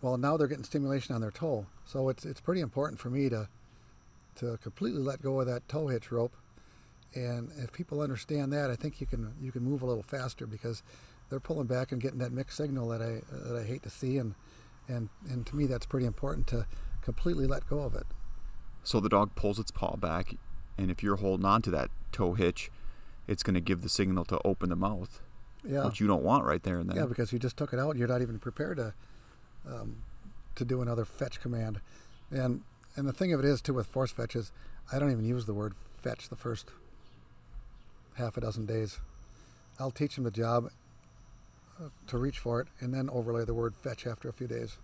Well, now they're getting stimulation on their toe. So it's pretty important for me to completely let go of that toe hitch rope. And if people understand that, I think you can move a little faster, because they're pulling back and getting that mixed signal that I hate to see, and to me that's pretty important to completely let go of it. So the dog pulls its paw back, and if you're holding on to that toe hitch, it's going to give the signal to open the mouth, Yeah. which you don't want right there and then. Yeah, because you just took it out and you're not even prepared to do another fetch command. And the thing of it is too with force fetches, I don't even use the word fetch the first half a dozen days. I'll teach them the job to reach for it, and then overlay the word fetch after a few days.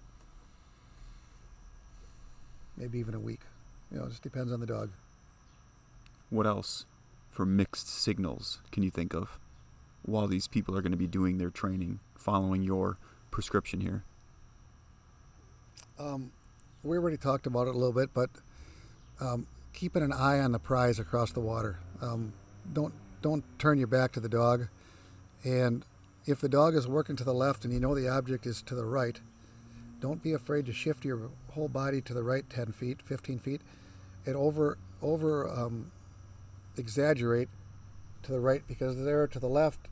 Maybe even a week. It just depends on the dog. What else for mixed signals can you think of while these people are going to be doing their training, following your prescription here? We already talked about it a little bit, but keeping an eye on the prize across the water. Don't turn your back to the dog. And if the dog is working to the left and you know the object is to the right, don't be afraid to shift your whole body to the right 10 feet, 15 feet, and over exaggerate to the right, because they're to the left,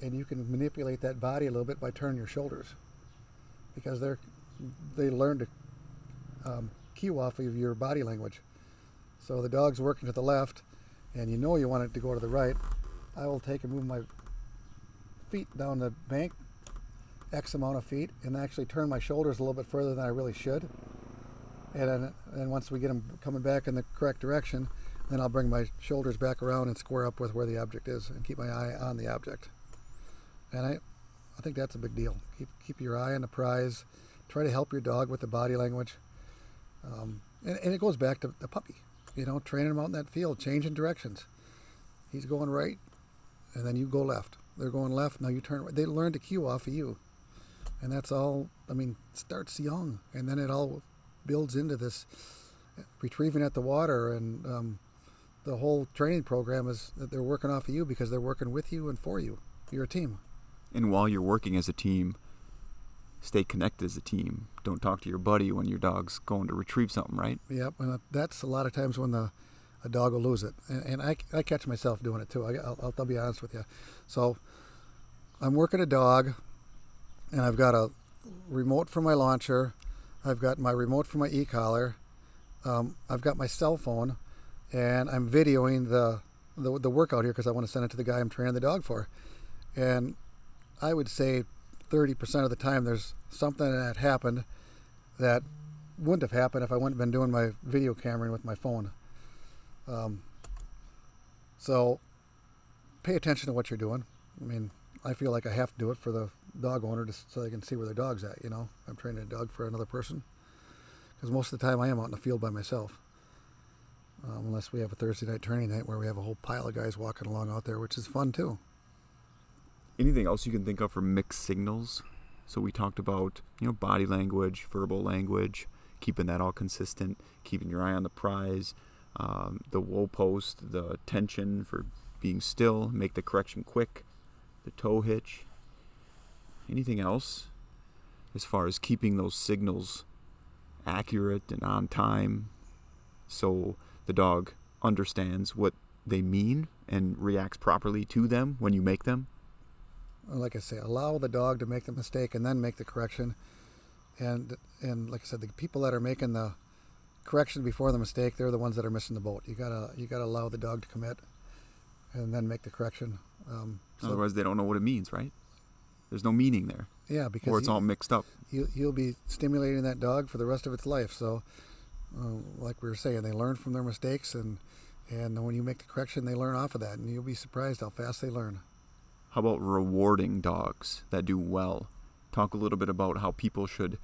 and you can manipulate that body a little bit by turning your shoulders, because they learn to cue off of your body language. So the dog's working to the left, and you know you want it to go to the right. I will take and move my feet down the bank X amount of feet and actually turn my shoulders a little bit further than I really should. And then once we get them coming back in the correct direction, then I'll bring my shoulders back around and square up with where the object is and keep my eye on the object. And I think that's a big deal. Keep your eye on the prize. Try to help your dog with the body language. And it goes back to the puppy. Training them out in that field, changing directions. He's going right, and then you go left. They're going left, now you turn right. They learn to cue off of you. And that's all, I mean, it starts young, and then it all builds into this retrieving at the water, and the whole training program is that they're working off of you because they're working with you and for you. You're a team. And while you're working as a team, stay connected as a team. Don't talk to your buddy when your dog's going to retrieve something, right? Yep, and that's a lot of times when a dog will lose it. And I catch myself doing it too. I'll be honest with you. So I'm working a dog, and I've got a remote for my launcher. I've got my remote for my e-collar. I've got my cell phone, and I'm videoing the workout here because I want to send it to the guy I'm training the dog for. And I would say 30% of the time there's something that happened that wouldn't have happened if I wouldn't have been doing my video cameraing with my phone. So pay attention to what you're doing. I mean, I feel like I have to do it for the dog owner so they can see where their dog's at, you know. I'm training a dog for another person. Because most of the time I am out in the field by myself. Unless we have a Thursday night training night where we have a whole pile of guys walking along out there, which is fun too. Anything else you can think of for mixed signals? So we talked about, body language, verbal language, keeping that all consistent, keeping your eye on the prize, the wool post, the tension for being still, make the correction quick, the toe hitch. Anything else as far as keeping those signals accurate and on time so the dog understands what they mean and reacts properly to them when you make them? Like I say, allow the dog to make the mistake and then make the correction. And like I said, the people that are making the correction before the mistake, they're the ones that are missing the boat. You gotta allow the dog to commit and then make the correction. Otherwise, they don't know what it means, right? There's no meaning there. Yeah, because or it's all mixed up. You'll be stimulating that dog for the rest of its life. So, like we were saying, they learn from their mistakes, and when you make the correction, they learn off of that, and you'll be surprised how fast they learn. How about rewarding dogs that do well? Talk a little bit about how people should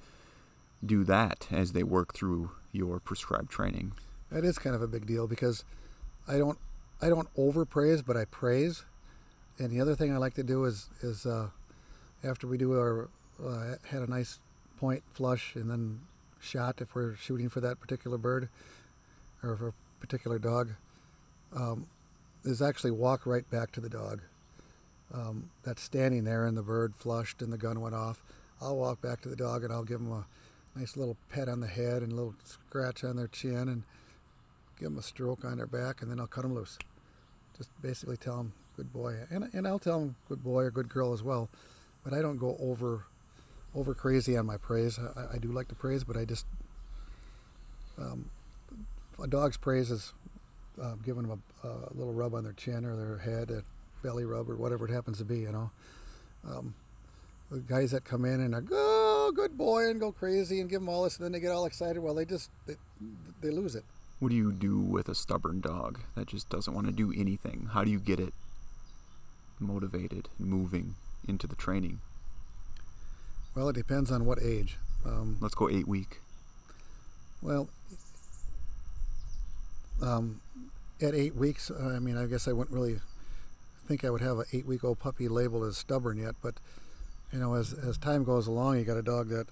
do that as they work through your prescribed training. That is kind of a big deal because I don't overpraise, but I praise. And the other thing I like to do is after we do our had a nice point flush and then shot if we're shooting for that particular bird or for a particular dog, is actually walk right back to the dog. That's standing there and the bird flushed and the gun went off. I'll walk back to the dog and I'll give them a nice little pet on the head and a little scratch on their chin and give them a stroke on their back, and then I'll cut them loose. Just basically tell them good boy, and I'll tell them good boy or good girl as well, but I don't go over crazy on my praise. I do like to praise, but I just a dog's praise is giving them a little rub on their chin or their head, a belly rub or whatever it happens to be, The guys that come in and are, oh, good boy, and go crazy and give them all this, and then they get all excited. Well, they lose it. What do you do with a stubborn dog that just doesn't want to do anything? How do you get it motivated and moving into the training? Well, it depends on what age. Let's go 8 week. Well, at 8 weeks, I guess I wouldn't really think I would have an 8-week-old puppy labeled as stubborn yet, but as time goes along, you got a dog that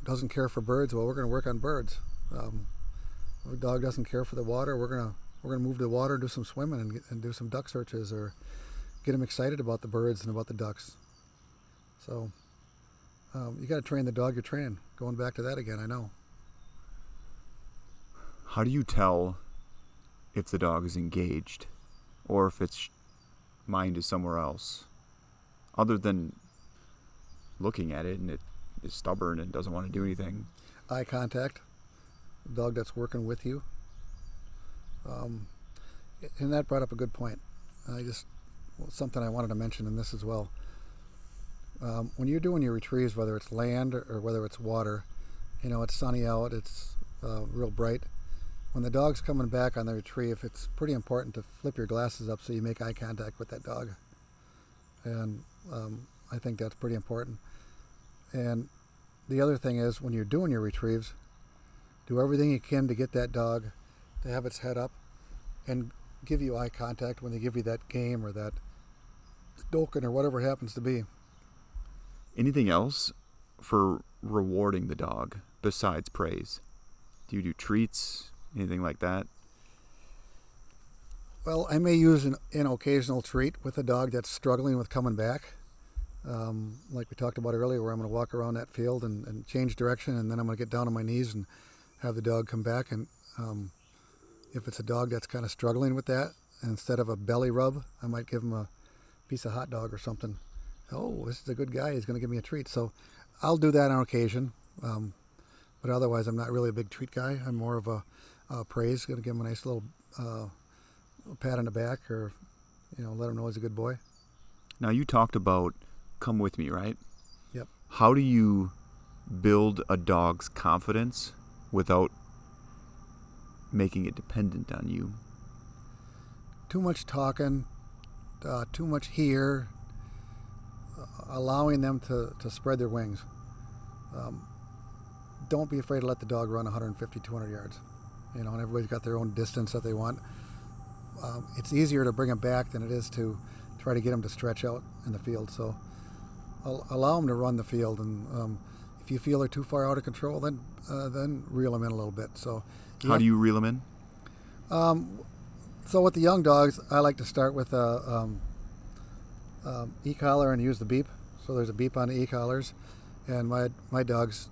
doesn't care for birds. Well, we're going to work on birds. If a dog doesn't care for the water, we're gonna move to the water, do some swimming, and do some duck searches, or get him excited about the birds and about the ducks. So you got to train the dog you're training. Going back to that again, I know. How do you tell if the dog is engaged or if its mind is somewhere else, other than looking at it and it is stubborn and doesn't want to do anything? Eye contact. Dog that's working with you. And that brought up a good point. Something I wanted to mention in this as well. When you're doing your retrieves, whether it's land or whether it's water, it's sunny out, it's real bright. When the dog's coming back on the retrieve, it's pretty important to flip your glasses up so you make eye contact with that dog. And I think that's pretty important. And the other thing is, when you're doing your retrieves, do everything you can to get that dog to have its head up and give you eye contact when they give you that game or that stoking or whatever it happens to be. Anything else for rewarding the dog besides praise? Do you do treats, anything like that? Well, I may use an occasional treat with a dog that's struggling with coming back. Like we talked about earlier, where I'm going to walk around that field and change direction, and then I'm going to get down on my knees and have the dog come back. And if it's a dog that's kind of struggling with that, instead of a belly rub, I might give him a piece of hot dog or something. Oh, this is a good guy. He's going to give me a treat. So I'll do that on occasion. But otherwise, I'm not really a big treat guy. I'm more of a praise. Going to give him a nice little pat on the back, or let him know he's a good boy. Now, you talked about come with me, right? Yep. How do you build a dog's confidence without making it dependent on you? Too much talking, too much here, allowing them to spread their wings. Don't be afraid to let the dog run 150, 200 yards. And everybody's got their own distance that they want. It's easier to bring them back than it is to try to get them to stretch out in the field. So allow them to run the field, and if you feel they're too far out of control, then reel them in a little bit. So how do you reel them in? So with the young dogs, I like to start with a e-collar and use the beep. So there's a beep on the e-collars, and my dogs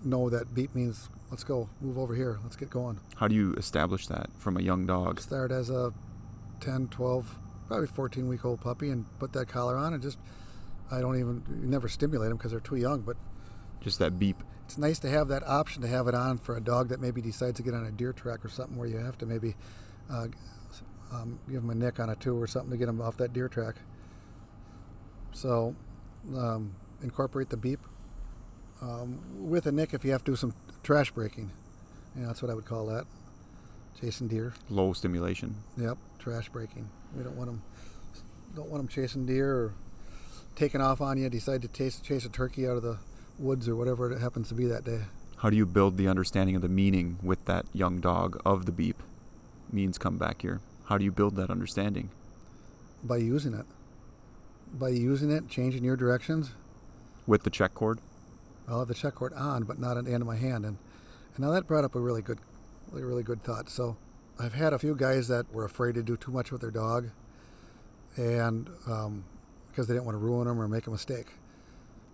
know that beep means let's go, move over here, let's get going. How do you establish that from a young dog? Start as a 10, 12, probably 14-week-old puppy and put that collar on, and you never stimulate them because they're too young, but just that beep. It's nice to have that option to have it on for a dog that maybe decides to get on a deer track or something where you have to maybe give them a nick on a two or something to get them off that deer track. So incorporate the beep with a nick if you have to do some trash breaking. That's what I would call that. Chasing deer. Low stimulation. Yep, trash breaking. We don't want them chasing deer or taking off on you. Decide to chase a turkey out of the woods or whatever it happens to be that day. How do you build the understanding of the meaning with that young dog of the beep? Means come back here. How do you build that understanding? By using it. Changing your directions. With the check cord? I'll have the check cord on, but not at the end of my hand. And now that brought up a really good thought. So I've had a few guys that were afraid to do too much with their dog, and because they didn't want to ruin them or make a mistake.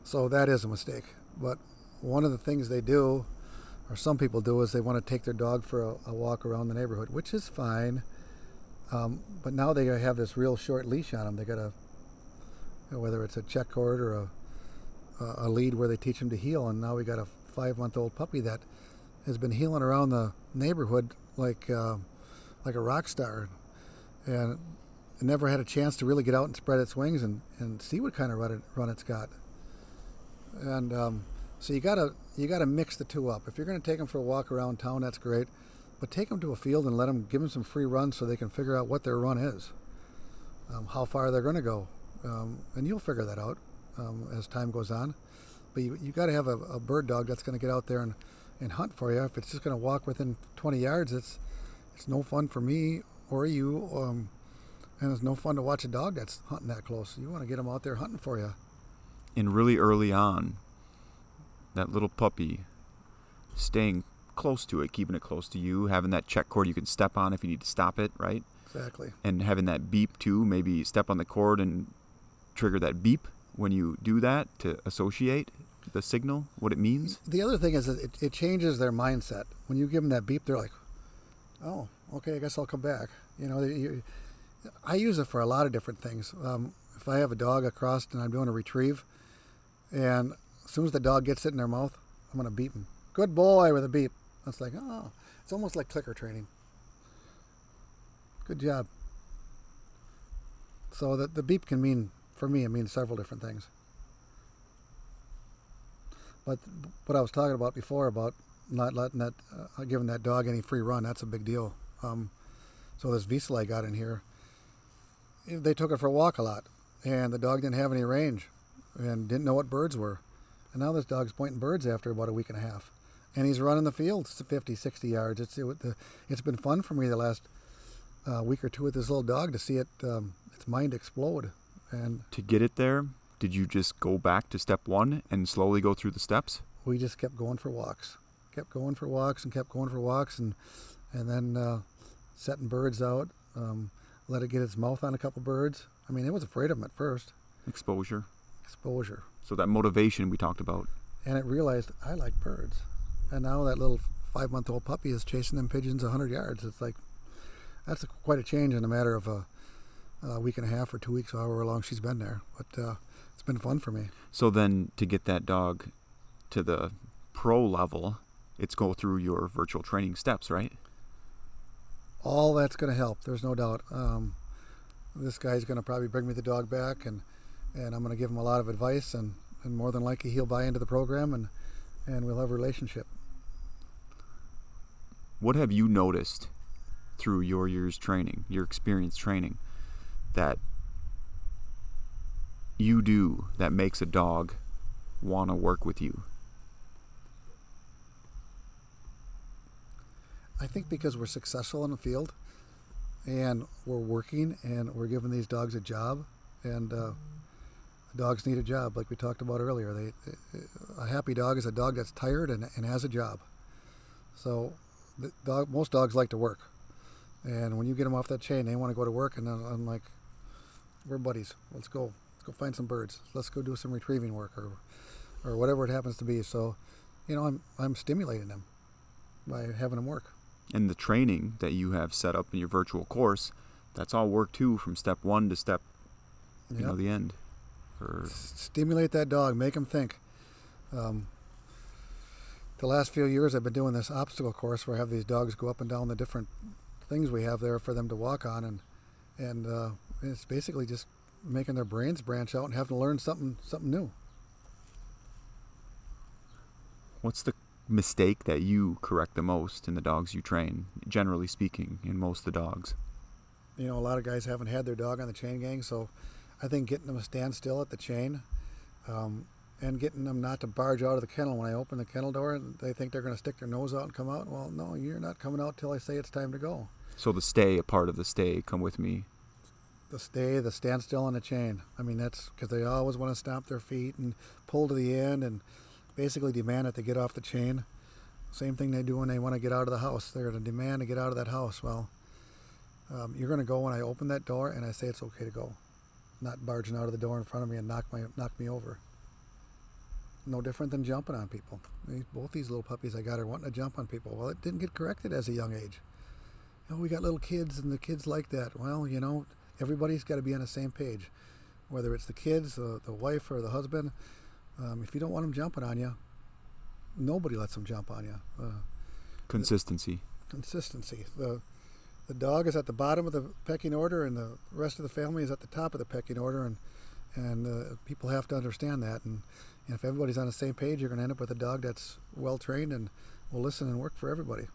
So that is a mistake. But one of the things they do, or some people do, is they want to take their dog for a walk around the neighborhood, which is fine. But now they have this real short leash on them. They got to, whether it's a check cord or a lead where they teach them to heel, and now we got a 5-month-old puppy that has been heeling around the neighborhood like a rock star, and it never had a chance to really get out and spread its wings and see what kind of run it's got. And so you gotta mix the two up. If you're gonna take them for a walk around town, that's great, but take them to a field and give them some free runs so they can figure out what their run is, how far they're gonna go, and you'll figure that out as time goes on. But you got to have a bird dog that's going to get out there and hunt for you. If it's just going to walk within 20 yards, it's no fun for me or you, and it's no fun to watch a dog that's hunting that close. You want to get them out there hunting for you. And really early on, that little puppy, staying close to it, keeping it close to you, having that check cord you can step on if you need to stop it, right? Exactly. And having that beep too, maybe step on the cord and trigger that beep when you do that to associate the signal, what it means. The other thing is that it changes their mindset. When you give them that beep, they're like, oh, okay, I guess I'll come back. I use it for a lot of different things. If I have a dog across and I'm doing a retrieve, and as soon as the dog gets it in their mouth, I'm going to beep them. Good boy, with a beep. It's like, oh, it's almost like clicker training. Good job. So the beep can mean, for me, it means several different things. But what I was talking about before about not letting that, giving that dog any free run, that's a big deal. So this Wiesel I got in here, they took it for a walk a lot, and the dog didn't have any range and didn't know what birds were. And now this dog's pointing birds after about a week and a half. And he's running the field 50, 60 yards. It's been fun for me the last week or two with this little dog to see its mind explode. And to get it there, did you just go back to step 1 and slowly go through the steps? We just kept going for walks. Kept going for walks and kept going for walks, and then setting birds out. Let it get its mouth on a couple birds. I mean, it was afraid of them at first. Exposure. So that motivation we talked about. And it realized, I like birds. And now that little 5-month-old puppy is chasing them pigeons 100 yards. It's like, that's quite a change in a matter of a week and a half or 2 weeks, however long she's been there. But it's been fun for me. So then to get that dog to the pro level, it's go through your virtual training steps, right? All that's going to help. There's no doubt. This guy's going to probably bring me the dog back, and I'm going to give him a lot of advice, and more than likely he'll buy into the program, and we'll have a relationship. What have you noticed through your years training, your experience training, that you do that makes a dog want to work with you? I think because we're successful in the field, and we're working, and we're giving these dogs a job, and dogs need a job, like we talked about earlier. A happy dog is a dog that's tired and has a job. So most dogs like to work, and when you get them off that chain, they want to go to work, and then I'm like, we're buddies. Let's go find some birds. Let's go do some retrieving work, or whatever it happens to be. So, I'm stimulating them by having them work. And the training that you have set up in your virtual course, that's all work too, from step 1 to step, the end. Stimulate that dog, make him think. The last few years I've been doing this obstacle course where I have these dogs go up and down the different things we have there for them to walk on, and it's basically just making their brains branch out and having to learn something new. What's the mistake that you correct the most in the dogs you train, generally speaking, in most of the dogs? A lot of guys haven't had their dog on the chain gang, so I think getting them to stand still at the chain, and getting them not to barge out of the kennel. When I open the kennel door, they think they're going to stick their nose out and come out. Well, no, you're not coming out till I say it's time to go. So the stay, a part of the stay, come with me. The stay, the stand still on the chain. I mean, that's because they always want to stomp their feet and pull to the end and basically demand that they get off the chain. Same thing they do when they want to get out of the house. They're going to demand to get out of that house. Well, you're going to go when I open that door and I say it's okay to go. Not barging out of the door in front of me and knock me over. No different than jumping on people. Both these little puppies I got are wanting to jump on people. Well, it didn't get corrected as a young age. We got little kids, and the kids like that. Well, everybody's got to be on the same page. Whether it's the kids, the wife, or the husband. If you don't want them jumping on you, nobody lets them jump on you. Consistency. The dog is at the bottom of the pecking order, and the rest of the family is at the top of the pecking order, and people have to understand that. And if everybody's on the same page, you're going to end up with a dog that's well trained and will listen and work for everybody.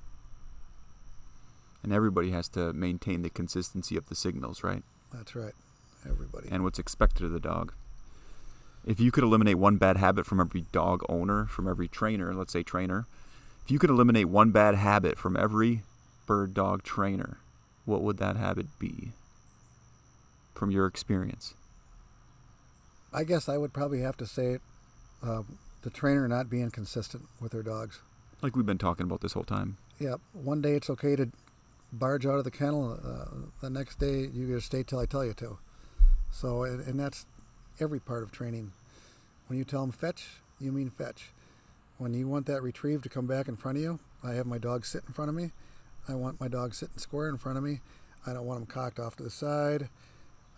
And everybody has to maintain the consistency of the signals, right? That's right. Everybody. And what's expected of the dog. If you could eliminate one bad habit from every dog owner, from every trainer, let's say trainer, if you could eliminate one bad habit from every bird dog trainer, what would that habit be from your experience? I guess I would probably have to say the trainer not being consistent with their dogs. Like we've been talking about this whole time. Yeah. One day it's okay to barge out of the kennel. The next day you got to stay till I tell you to. So, and that's every part of training. When you tell them fetch, you mean fetch. When you want that retrieve to come back in front of you, I have my dog sit in front of me. I want my dog sitting square in front of me. I don't want them cocked off to the side.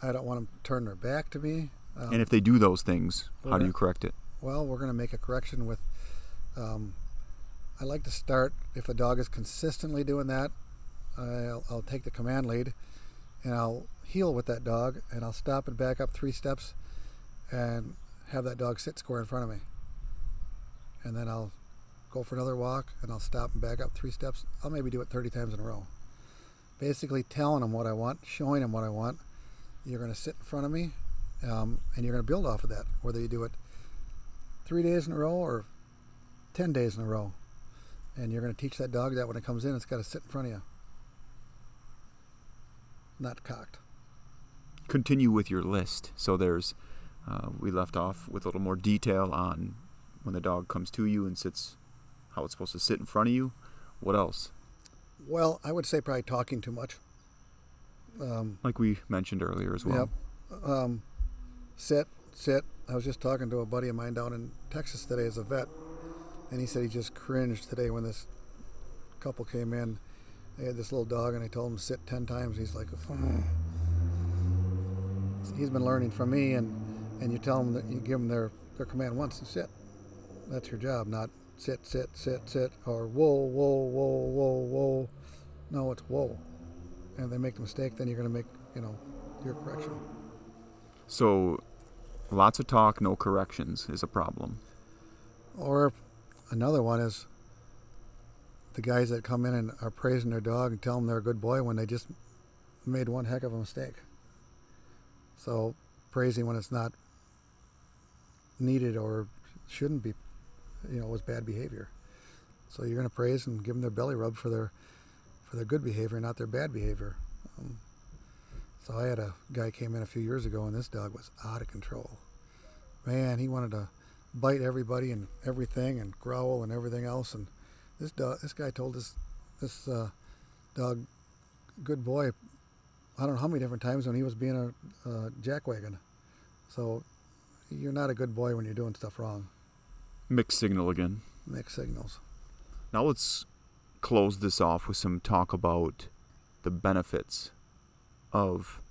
I don't want them turn their back to me. And if they do those things, how do you correct it? Well, we're going to make a correction with, I like to start, if a dog is consistently doing that, I'll take the command lead and I'll heel with that dog and I'll stop and back up 3 steps and have that dog sit square in front of me. And then I'll go for another walk and I'll stop and back up 3 steps. I'll maybe do it 30 times in a row. Basically telling them what I want, showing them what I want. You're going to sit in front of me and you're going to build off of that, whether you do it 3 days in a row or 10 days in a row. And you're going to teach that dog that when it comes in, it's got to sit in front of you. Not cocked. Continue with your list. So there's We left off with a little more detail on when the dog comes to you and sits, how it's supposed to sit in front of you. What else? Well, I would say probably talking too much. Like we mentioned earlier as well. Yep. Sit. I was just talking to a buddy of mine down in Texas today as a vet, and he said he just cringed today when this couple came in. They had this little dog, and I told him to sit 10 times. He's like, oh. So he's been learning from me, and you tell them that you give them their command once to sit. That's your job, not sit, or whoa, whoa, whoa, whoa, whoa. No, it's whoa. And if they make the mistake, then you're going to make, your correction. So lots of talk, no corrections is a problem. Or another one is the guys that come in and are praising their dog and tell them they're a good boy when they just made one heck of a mistake. So praising when it's not needed or shouldn't be, was bad behavior. So you're going to praise and give them their belly rub for their good behavior, not their bad behavior. So I had a guy came in a few years ago, and this dog was out of control. Man, he wanted to bite everybody and everything and growl and everything else. And this guy told this dog, good boy, I don't know how many different times when he was being a jackwagon. So you're not a good boy when you're doing stuff wrong. Mixed signal again. Mixed signals. Now let's close this off with some talk about the benefits of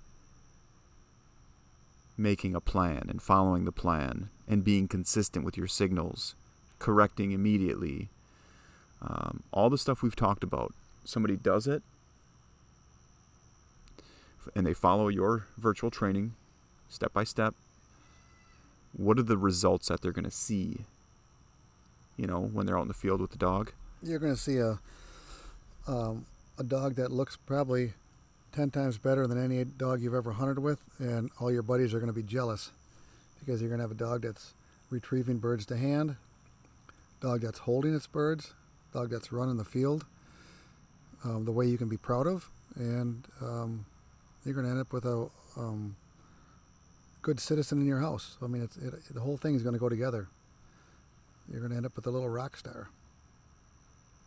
making a plan and following the plan and being consistent with your signals, correcting immediately. All the stuff we've talked about. Somebody does it and they follow your virtual training step by step. What are the results that they're going to see, when they're out in the field with the dog? You're going to see a dog that looks probably 10 times better than any dog you've ever hunted with, and all your buddies are going to be jealous because you're going to have a dog that's retrieving birds to hand, dog that's holding its birds, dog that's running the field the way you can be proud of, and you're going to end up with a good citizen in your house. I mean, the whole thing is going to go together. You're going to end up with a little rock star.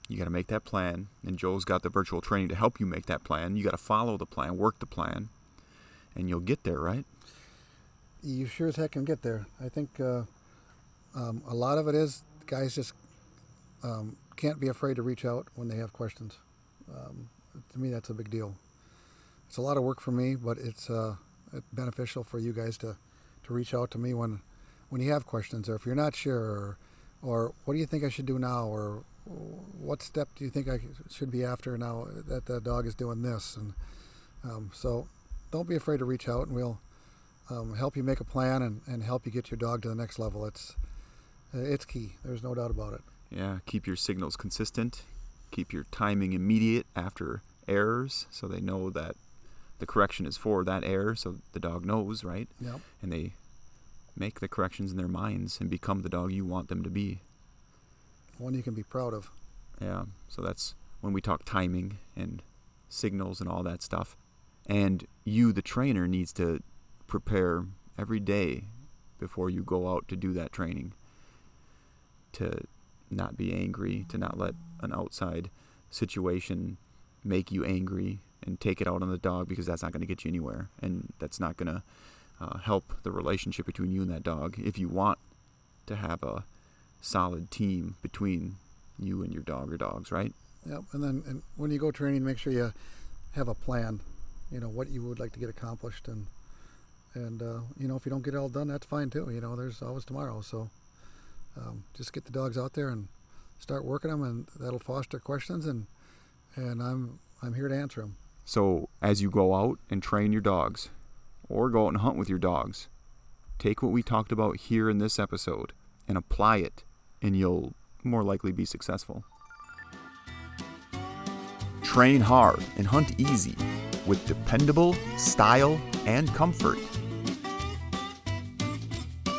You got to make that plan, and Joe's got the virtual training to help you make that plan. You got to follow the plan, work the plan, and you'll get there, right? You sure as heck can get there. I think a lot of it is guys just can't be afraid to reach out when they have questions. To me, that's a big deal. It's a lot of work for me, but it's beneficial for you guys to reach out to me when you have questions, or if you're not sure, or what do you think I should do now, or what step do you think I should be after now that the dog is doing this? And so don't be afraid to reach out, and we'll help you make a plan and help you get your dog to the next level. It's key. There's no doubt about it. Yeah, keep your signals consistent. Keep your timing immediate after errors so they know that the correction is for that error, so the dog knows, right? Yep. And they make the corrections in their minds and become the dog you want them to be. One you can be proud of. Yeah, so that's when we talk timing and signals and all that stuff. And you, the trainer, needs to prepare every day before you go out to do that training, to not be angry, to not let an outside situation make you angry and take it out on the dog, because that's not going to get you anywhere, and that's not going to help the relationship between you and that dog if you want to have a solid team between you and your dog or dogs, right? Yep. And when you go training, make sure you have a plan, what you would like to get accomplished, and if you don't get it all done, that's fine too. There's always tomorrow. So just get the dogs out there and start working them, and that'll foster questions, and I'm here to answer them. So as you go out and train your dogs, or go out and hunt with your dogs, take what we talked about here in this episode and apply it, and you'll more likely be successful. Train hard and hunt easy with dependable style and comfort.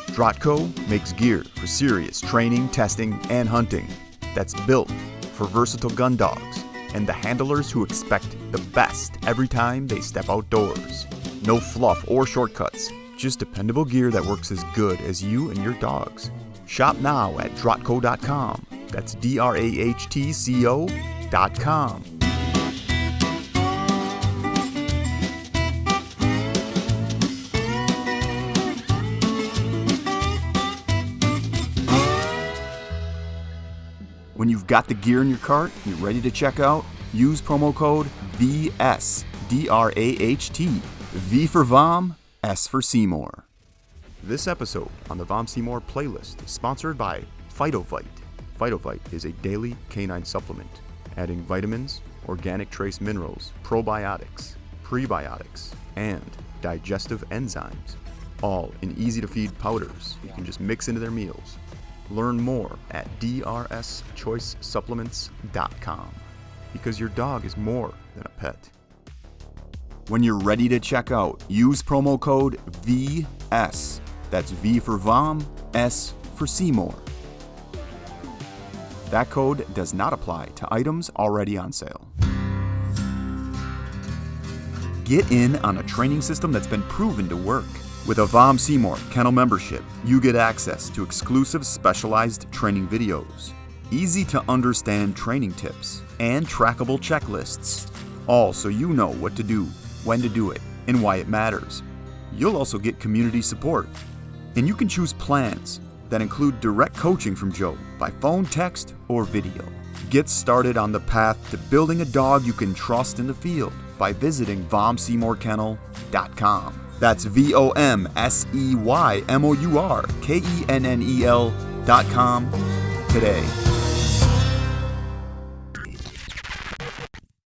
Drahtco makes gear for serious training, testing, and hunting that's built for versatile gun dogs and the handlers who expect the best every time they step outdoors. No fluff or shortcuts, Just dependable gear that works as good as you and your dogs. Shop now at drahtco.com. That's DRAHTCO.com. When you've got the gear in your cart and you're ready to check out, use promo code VS, DRAHT, V for VOM, S for Seymour. This episode on the VOM Seymour playlist is sponsored by Phytovite. Phytovite is a daily canine supplement, adding vitamins, organic trace minerals, probiotics, prebiotics, and digestive enzymes, all in easy-to-feed powders you can just mix into their meals. Learn more at drschoicesupplements.com, because your dog is more than a pet. When you're ready to check out, use promo code VS. That's V for VOM, S for Seymour. That code does not apply to items already on sale. Get in on a training system that's been proven to work. With a VOM Seymour kennel membership, you get access to exclusive specialized training videos, easy to understand training tips, and trackable checklists, all so you know what to do, when to do it, and why it matters. You'll also get community support, and you can choose plans that include direct coaching from Joe by phone, text, or video. Get started on the path to building a dog you can trust in the field by visiting VomSeymourKennel.com. That's VomSeymourKennel.com today.